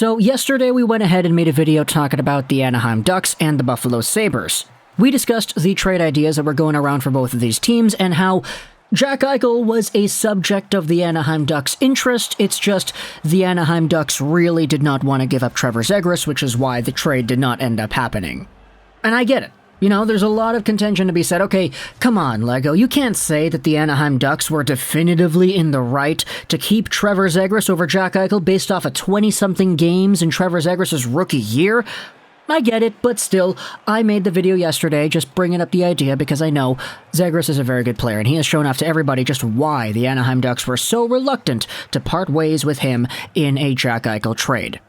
So yesterday we went ahead and made a video talking about the Anaheim Ducks and the Buffalo Sabres. We discussed the trade ideas that were going around for both of these teams and how Jack Eichel was a subject of the Anaheim Ducks' interest. It's just the Anaheim Ducks really did not want to give up Trevor Zegras, which is why the trade did not end up happening. And I get it. You know, there's a lot of contention to be said. Okay, come on, Lego. You can't say that the Anaheim Ducks were definitively in the right to keep Trevor Zegras over Jack Eichel based off of 20-something games in Trevor Zegras' rookie year. I get it, but still, I made the video yesterday just bringing up the idea because I know Zegras is a very good player, and he has shown off to everybody just why the Anaheim Ducks were so reluctant to part ways with him in a Jack Eichel trade.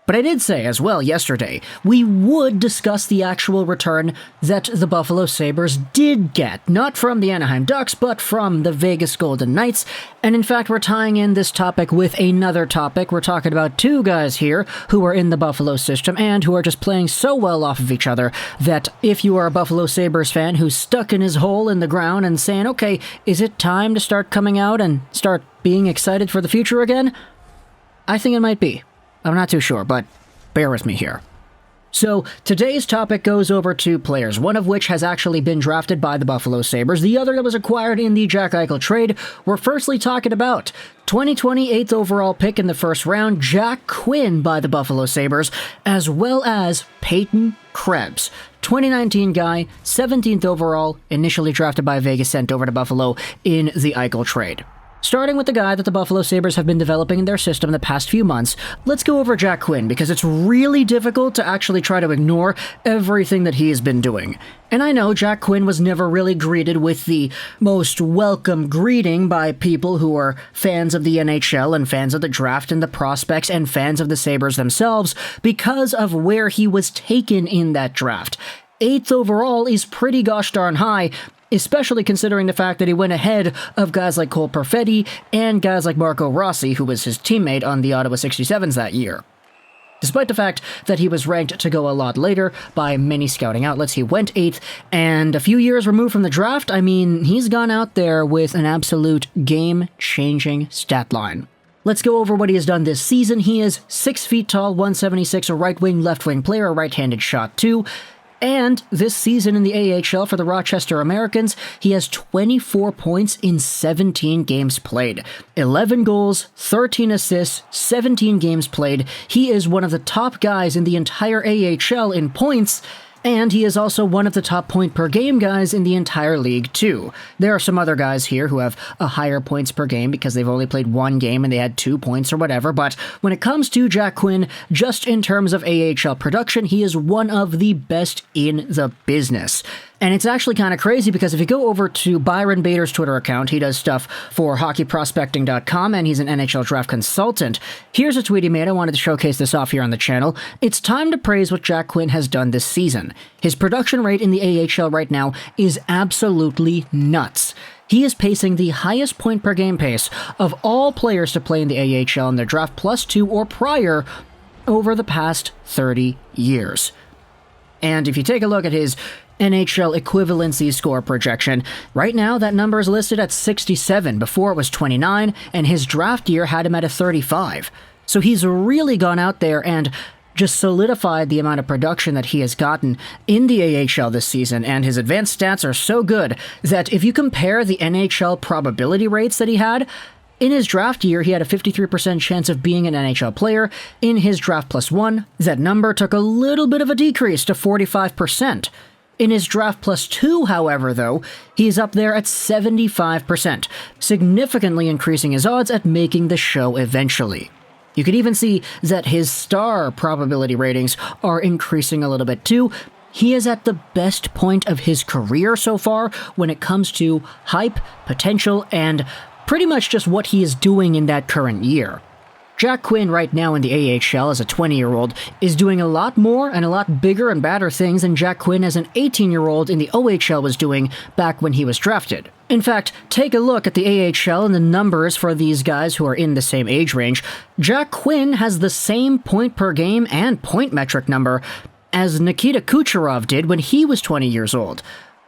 But I did say as well yesterday, we would discuss the actual return that the Buffalo Sabres did get, not from the Anaheim Ducks, but from the Vegas Golden Knights. And in fact, we're tying in this topic with another topic. We're talking about two guys here who are in the Buffalo system and who are just playing so well off of each other that if you are a Buffalo Sabres fan who's stuck in his hole in the ground and saying, okay, is it time to start coming out and start being excited for the future again? I think it might be. I'm not too sure, but bear with me here. So, today's topic goes over two players, one of which has actually been drafted by the Buffalo Sabres, the other that was acquired in the Jack Eichel trade. We're firstly talking about 2020 8th overall pick in the first round, Jack Quinn by the Buffalo Sabres, as well as Peyton Krebs, 2019 guy, 17th overall, initially drafted by Vegas, sent over to Buffalo in the Eichel trade. Starting with the guy that the Buffalo Sabres have been developing in their system the past few months, let's go over Jack Quinn, because it's really difficult to actually try to ignore everything that he has been doing. And I know Jack Quinn was never really greeted with the most welcome greeting by people who are fans of the NHL and fans of the draft and the prospects and fans of the Sabres themselves because of where he was taken in that draft. 8th overall is pretty gosh darn high, especially considering the fact that he went ahead of guys like Cole Perfetti and guys like Marco Rossi, who was his teammate on the Ottawa 67s that year. Despite the fact that he was ranked to go a lot later by many scouting outlets, he went 8th, and a few years removed from the draft, I mean, he's gone out there with an absolute game-changing stat line. Let's go over what he has done this season. He is 6 feet tall, 176, a right-wing, left-wing player, a right-handed shot too. And this season in the AHL for the Rochester Americans, he has 24 points in 17 games played. 11 goals, 13 assists, 17 games played. He is one of the top guys in the entire AHL in points, and he is also one of the top point-per-game guys in the entire league, too. There are some other guys here who have a higher points per game because they've only played one game and they had 2 points or whatever, but when it comes to Jack Quinn, just in terms of AHL production, he is one of the best in the business. And it's actually kind of crazy because if you go over to Byron Bader's Twitter account, he does stuff for hockeyprospecting.com, and he's an NHL Draft consultant. Here's a tweet he made. I wanted to showcase this off here on the channel. It's time to praise what Jack Quinn has done this season. His production rate in the AHL right now is absolutely nuts. He is pacing the highest point-per-game pace of all players to play in the AHL in their draft +2 or prior over the past 30 years. And if you take a look at his NHL equivalency score projection, right now that number is listed at 67. Before it was 29, and his draft year had him at a 35. So he's really gone out there and just solidified the amount of production that he has gotten in the AHL this season, and his advanced stats are so good that if you compare the NHL probability rates that he had, in his draft year, he had a 53% chance of being an NHL player. In his draft +1, that number took a little bit of a decrease to 45%. In his draft +2, however, though, he's up there at 75%, significantly increasing his odds at making the show eventually. You can even see that his star probability ratings are increasing a little bit too. He is at the best point of his career so far when it comes to hype, potential, and pretty much just what he is doing in that current year. Jack Quinn right now in the AHL as a 20-year-old is doing a lot more and a lot bigger and badder things than Jack Quinn as an 18-year-old in the OHL was doing back when he was drafted. In fact, take a look at the AHL and the numbers for these guys who are in the same age range. Jack Quinn has the same point per game and point metric number as Nikita Kucherov did when he was 20 years old.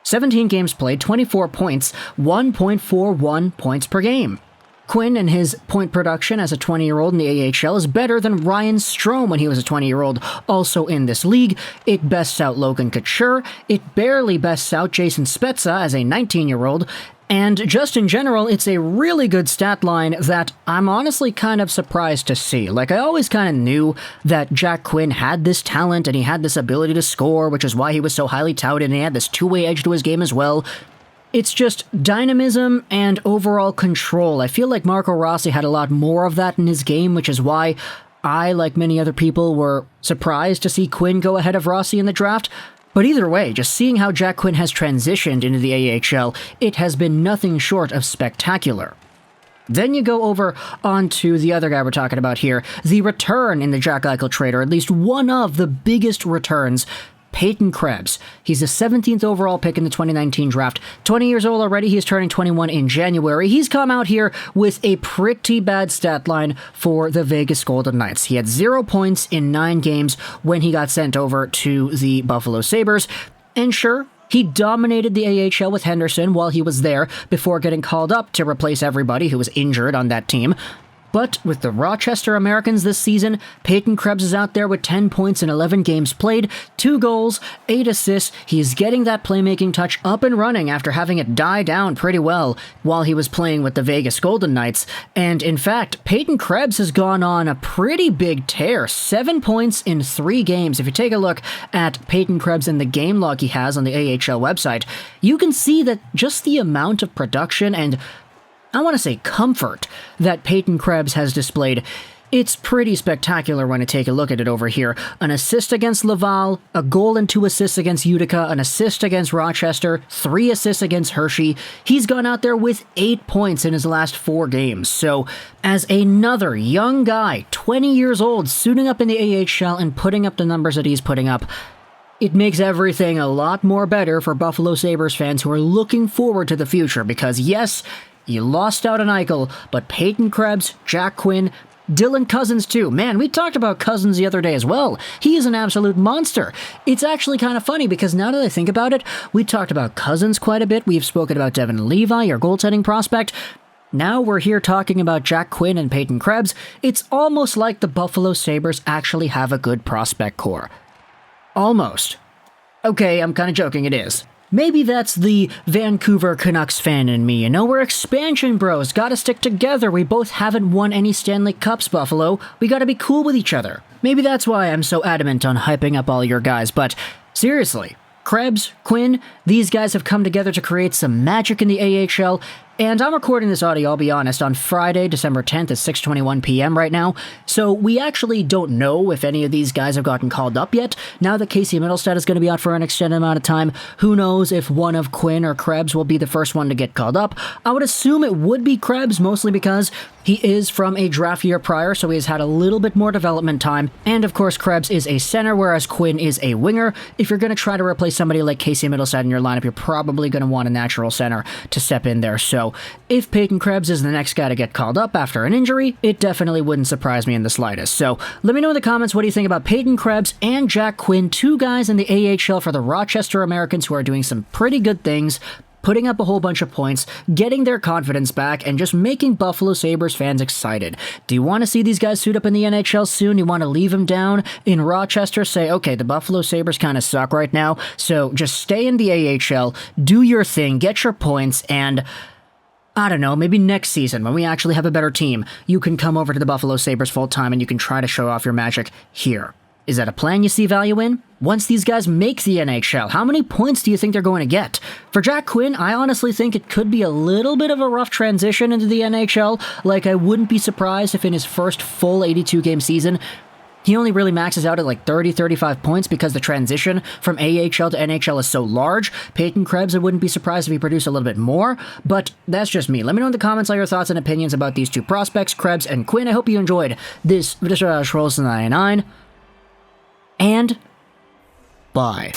17 games played, 24 points, 1.41 points per game. Quinn and his point production as a 20-year-old in the AHL is better than Ryan Strome when he was a 20-year-old also in this league. It bests out Logan Couture. It barely bests out Jason Spezza as a 19-year-old. And just in general, it's a really good stat line that I'm honestly kind of surprised to see. Like, I always kind of knew that Jack Quinn had this talent and he had this ability to score, which is why he was so highly touted, and he had this two-way edge to his game as well. It's just dynamism and overall control. I feel like Marco Rossi had a lot more of that in his game, which is why I, like many other people, were surprised to see Quinn go ahead of Rossi in the draft. But either way, just seeing how Jack Quinn has transitioned into the AHL, it has been nothing short of spectacular. Then you go over onto the other guy we're talking about here, the return in the Jack Eichel trade, or at least one of the biggest returns, Peyton Krebs. He's the 17th overall pick in the 2019 draft. 20 years old already, he's turning 21 in January. He's come out here with a pretty bad stat line for the Vegas Golden Knights. He had 0 points in 9 games when he got sent over to the Buffalo Sabres. And sure, he dominated the AHL with Henderson while he was there before getting called up to replace everybody who was injured on that team. But with the Rochester Americans this season, Peyton Krebs is out there with 10 points in 11 games played, 2 goals, 8 assists. He's getting that playmaking touch up and running after having it die down pretty well while he was playing with the Vegas Golden Knights. And in fact, Peyton Krebs has gone on a pretty big tear, 7 points in 3 games. If you take a look at Peyton Krebs and the game log he has on the AHL website, you can see that just the amount of production and I want to say comfort that Peyton Krebs has displayed, it's pretty spectacular when I take a look at it over here. An assist against Laval, a goal and 2 assists against Utica, an assist against Rochester, 3 assists against Hershey. He's gone out there with 8 points in his last 4 games. So, as another young guy, 20 years old, suiting up in the AHL and putting up the numbers that he's putting up, it makes everything a lot more better for Buffalo Sabres fans who are looking forward to the future because, yes, you lost out on Eichel, but Peyton Krebs, Jack Quinn, Dylan Cousins too. Man, we talked about Cousins the other day as well. He is an absolute monster. It's actually kind of funny because now that I think about it, we talked about Cousins quite a bit. We've spoken about Devin Levi, our goaltending prospect. Now we're here talking about Jack Quinn and Peyton Krebs. It's almost like the Buffalo Sabres actually have a good prospect core. Almost. Okay, I'm kind of joking, it is. Maybe that's the Vancouver Canucks fan in me, you know? We're expansion bros, gotta stick together. We both haven't won any Stanley Cups, Buffalo. We gotta be cool with each other. Maybe that's why I'm so adamant on hyping up all your guys, but seriously, Krebs, Quinn, these guys have come together to create some magic in the AHL, and I'm recording this audio, I'll be honest, on Friday, December 10th at 6:21 p.m. right now, so we actually don't know if any of these guys have gotten called up yet. Now that Casey Mittelstadt is going to be out for an extended amount of time, who knows if one of Quinn or Krebs will be the first one to get called up. I would assume it would be Krebs, mostly because he is from a draft year prior, so he has had a little bit more development time, and of course Krebs is a center, whereas Quinn is a winger. If you're going to try to replace somebody like Casey Mittelstadt in your lineup, you're probably going to want a natural center to step in there, so if Peyton Krebs is the next guy to get called up after an injury, it definitely wouldn't surprise me in the slightest. So let me know in the comments what do you think about Peyton Krebs and Jack Quinn, 2 guys in the AHL for the Rochester Americans who are doing some pretty good things, putting up a whole bunch of points, getting their confidence back, and just making Buffalo Sabres fans excited. Do you want to see these guys suit up in the NHL soon? You want to leave them down in Rochester? Say, okay, the Buffalo Sabres kind of suck right now, so just stay in the AHL, do your thing, get your points, and I don't know, maybe next season, when we actually have a better team, you can come over to the Buffalo Sabres full-time and you can try to show off your magic here. Is that a plan you see value in? Once these guys make the NHL, how many points do you think they're going to get? For Jack Quinn, I honestly think it could be a little bit of a rough transition into the NHL. Like, I wouldn't be surprised if in his first full 82-game season, he only really maxes out at like 30, 35 points because the transition from AHL to NHL is so large. Peyton Krebs, I wouldn't be surprised if he produced a little bit more, but that's just me. Let me know in the comments all your thoughts and opinions about these 2 prospects, Krebs and Quinn. I hope you enjoyed this video, Trolls 99, and bye.